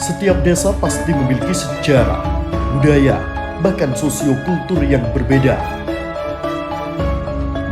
Setiap desa pasti memiliki sejarah, budaya, bahkan sosiokultur yang berbeda.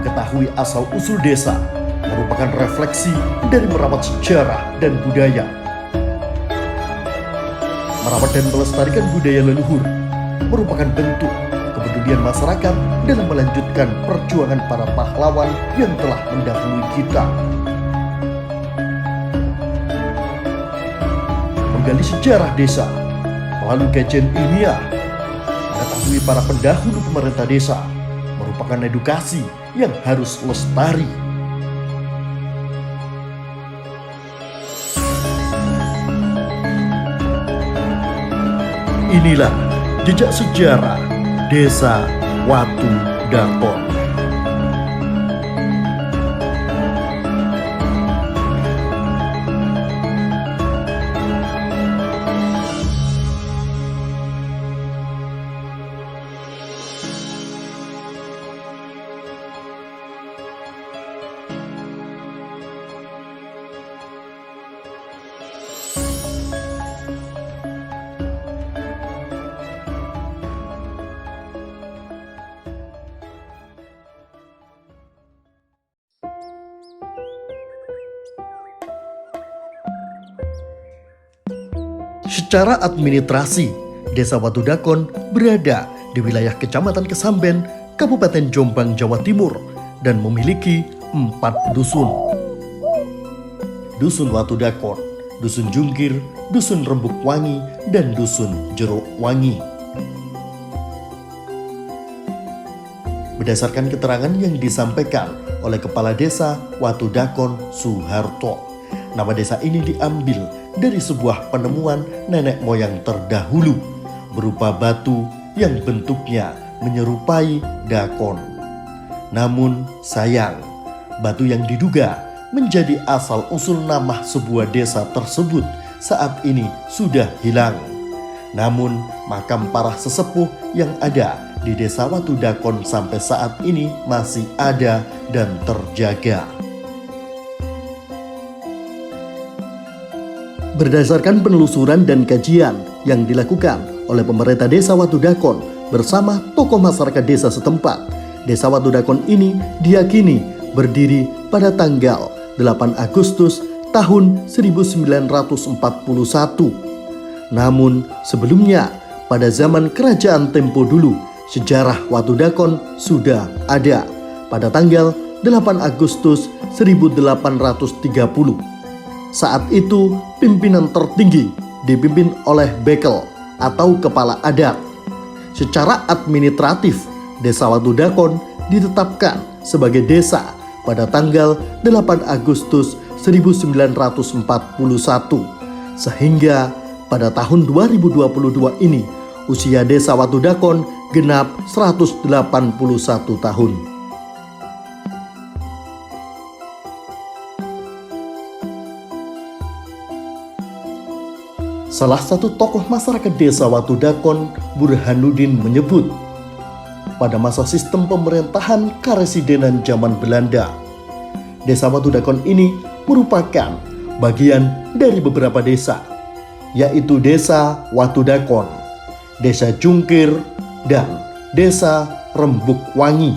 Mengetahui asal-usul desa merupakan refleksi dari merawat sejarah dan budaya. Merawat dan melestarikan budaya leluhur merupakan bentuk kepedulian masyarakat dalam melanjutkan perjuangan para pahlawan yang telah mendahului kita. Menggali sejarah desa melalui kajian ilmiah, mengetahui para pendahulu pemerintah desa merupakan edukasi yang harus lestari. Inilah jejak sejarah Desa Watu Dakon. Secara administrasi, Desa Watu Dakon berada di wilayah Kecamatan Kesamben, Kabupaten Jombang, Jawa Timur, dan memiliki 4 dusun. Dusun Watu Dakon, Dusun Jungkir, Dusun Rembuk Wangi, dan Dusun Jeruk Wangi. Berdasarkan keterangan yang disampaikan oleh Kepala Desa Watu Dakon Suharto, nama desa ini diambil dari sebuah penemuan nenek moyang terdahulu berupa batu yang bentuknya menyerupai dakon. Namun sayang, batu yang diduga menjadi asal-usul nama sebuah desa tersebut saat ini sudah hilang. Namun makam para sesepuh yang ada di Desa Watu Dakon sampai saat ini masih ada dan terjaga. Berdasarkan penelusuran dan kajian yang dilakukan oleh pemerintah Desa Watu Dakon bersama tokoh masyarakat desa setempat, Desa Watu Dakon ini diyakini berdiri pada tanggal 8 Agustus tahun 1941. Namun sebelumnya, pada zaman kerajaan tempo dulu, sejarah Watu Dakon sudah ada pada tanggal 8 Agustus 1830. Saat itu pimpinan tertinggi dipimpin oleh Bekel atau kepala adat. Secara administratif, Desa Watu Dakon ditetapkan sebagai desa pada tanggal 8 Agustus 1941. Sehingga pada tahun 2022 ini usia Desa Watu Dakon genap 181 tahun. Salah satu tokoh masyarakat Desa Watu Dakon, Burhanuddin, menyebut pada masa sistem pemerintahan karesidenan zaman Belanda, Desa Watu Dakon ini merupakan bagian dari beberapa desa, yaitu Desa Watu Dakon, Desa Jungkir, dan Desa Rembuk Wangi.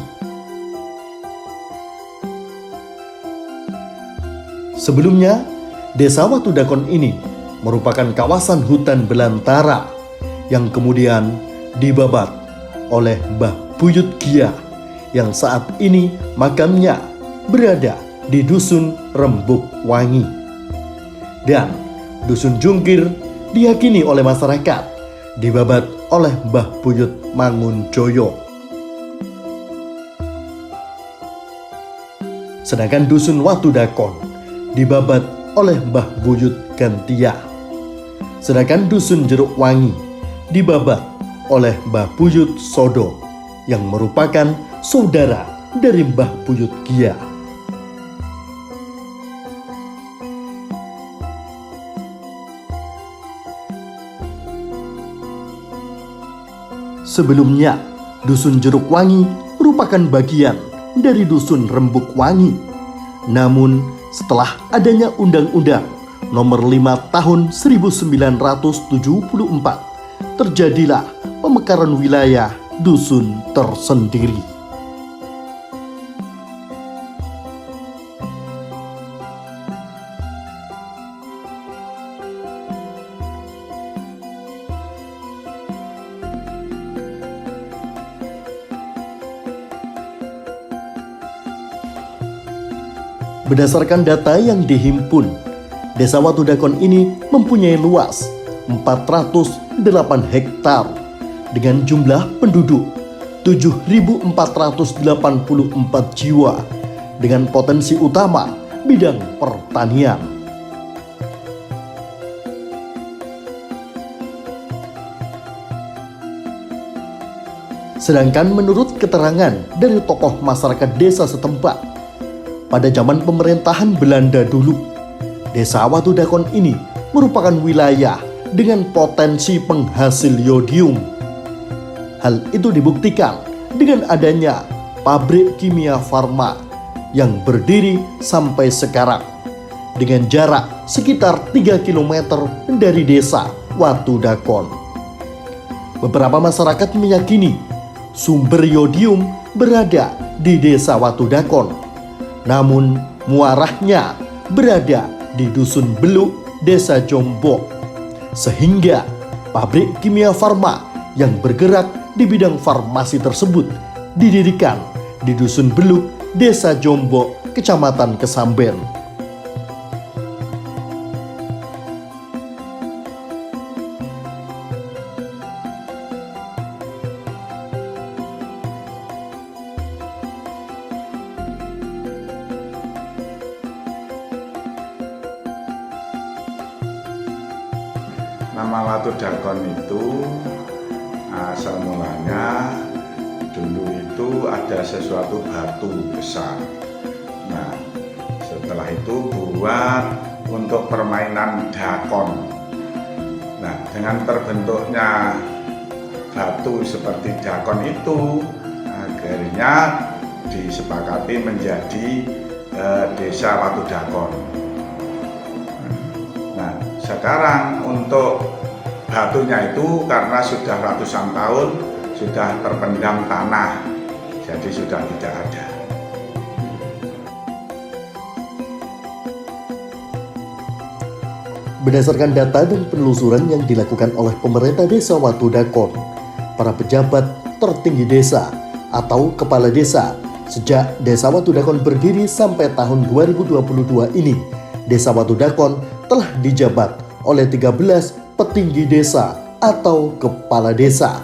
Sebelumnya, Desa Watu Dakon ini merupakan kawasan hutan belantara yang kemudian dibabat oleh Mbah Buyut Gia yang saat ini makamnya berada di Dusun Rembuk Wangi. Dan Dusun Jungkir diyakini oleh masyarakat dibabat oleh Mbah Buyut Mangunjoyo. Sedangkan Dusun Watu Dakon dibabat oleh Mbah Buyut Gantia. Sedangkan Dusun Jeruk Wangi dibabat oleh Mbah Buyut Sodo yang merupakan saudara dari Mbah Buyut Gia. Sebelumnya, Dusun Jeruk Wangi merupakan bagian dari Dusun Rembuk Wangi. Namun, setelah adanya Undang-Undang nomor 5 tahun 1974, terjadilah pemekaran wilayah dusun tersendiri. Berdasarkan data yang dihimpun, Desa Watudakon ini mempunyai luas 408 hektar dengan jumlah penduduk 7.484 jiwa dengan potensi utama bidang pertanian. Sedangkan menurut keterangan dari tokoh masyarakat desa setempat, pada zaman pemerintahan Belanda dulu, Desa Watudakon ini merupakan wilayah dengan potensi penghasil yodium. Hal itu dibuktikan dengan adanya pabrik kimia farma yang berdiri sampai sekarang dengan jarak sekitar 3 km dari Desa Watudakon. Beberapa masyarakat meyakini sumber yodium berada di Desa Watudakon, namun muaranya berada di Dusun Beluk, Desa Jombok, sehingga pabrik kimia farma yang bergerak di bidang farmasi tersebut didirikan di Dusun Beluk, Desa Jombok, Kecamatan Kesamben. Nama Watudakon itu asal mulanya dulu itu ada sesuatu batu besar. Nah, setelah itu buat untuk permainan dakon. Nah, dengan terbentuknya batu seperti dakon itu, akhirnya disepakati menjadi Desa Watudakon. Nah, sekarang untuk batunya itu karena sudah ratusan tahun sudah terpendam tanah, jadi sudah tidak ada. Berdasarkan data dan penelusuran yang dilakukan oleh pemerintah Desa Watudakon, para pejabat tertinggi desa atau kepala desa sejak Desa Watudakon berdiri sampai tahun 2022 ini, Desa Watudakon telah dijabat oleh 13 petinggi desa atau kepala desa.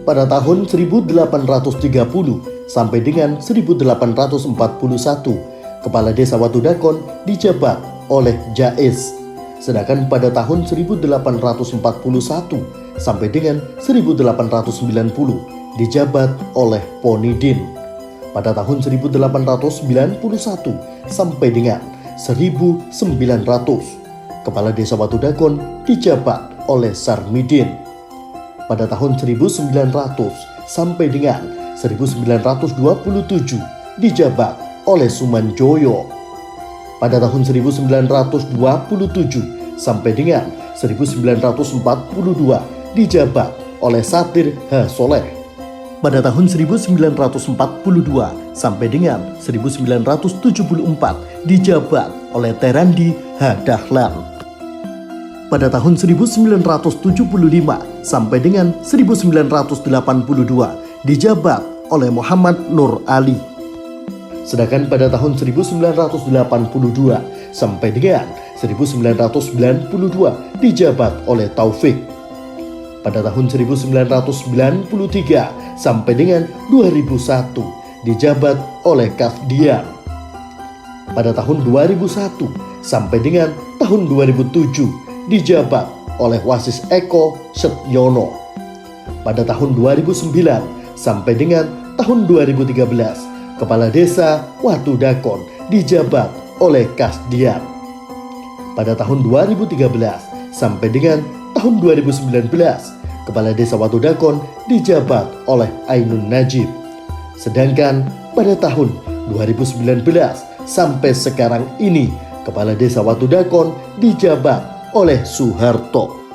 Pada tahun 1830 sampai dengan 1841, Kepala Desa Watudakon dijabat oleh Jais. Sedangkan pada tahun 1841 sampai dengan 1890 dijabat oleh Ponidin. Pada tahun 1891 sampai dengan 1900, Kepala Desa Watudakon dijabat oleh Sarmidin. Pada tahun 1900 sampai dengan 1927 dijabat oleh Sumanjoyo. Pada tahun 1927 sampai dengan 1942 dijabat oleh Satir H. Soleh. Pada tahun 1942 sampai dengan 1974 dijabat oleh Terandi H. Dahlan. Pada tahun 1975 sampai dengan 1982 dijabat oleh Muhammad Nur Ali. Sedangkan pada tahun 1982 sampai dengan 1992 dijabat oleh Taufik. Pada tahun 1993 sampai dengan 2001 dijabat oleh Kafdian. Pada tahun 2001 sampai dengan tahun 2007 dijabat oleh Wasis Eko Setyono. Pada tahun 2009 sampai dengan tahun 2013 Kepala Desa Watudakon dijabat oleh Kasdian. Pada tahun 2013 sampai dengan tahun 2019, Kepala Desa Watudakon dijabat oleh Ainun Najib. Sedangkan pada tahun 2019 sampai sekarang ini Kepala Desa Watudakon dijabat oleh Soeharto.